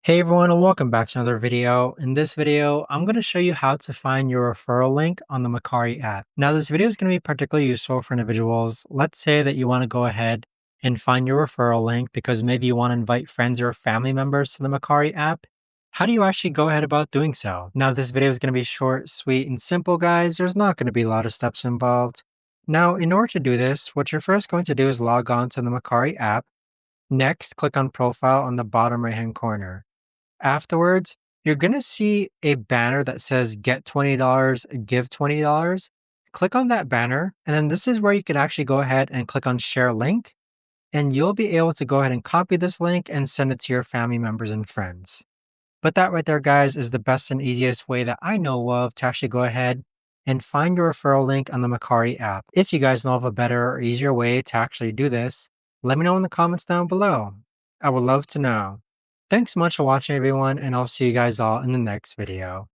Hey everyone, and welcome back to another video. In this video, I'm going to show you how to find your referral link on the Mercari app. Now, this video is going to be particularly useful for individuals. Let's say that you want to go ahead and find your referral link because maybe you want to invite friends or family members to the Mercari app. How do you actually go ahead about doing so? Now, this video is going to be short, sweet, and simple, guys. There's not going to be a lot of steps involved. Now, in order to do this, what you're first going to do is log on to the Mercari app. Next, click on Profile on the bottom right-hand corner. Afterwards, you're going to see a banner that says get $20, give $20. Click on that banner, and then this is where you can actually go ahead and click on share link, and you'll be able to go ahead and copy this link and send it to your family members and friends. But that right there, guys, is the best and easiest way that I know of to actually go ahead and find your referral link on the Mercari app. If you guys know of a better or easier way to actually do this, let me know in the comments down below. I would love to know. Thanks so much for watching, everyone, and I'll see you guys all in the next video.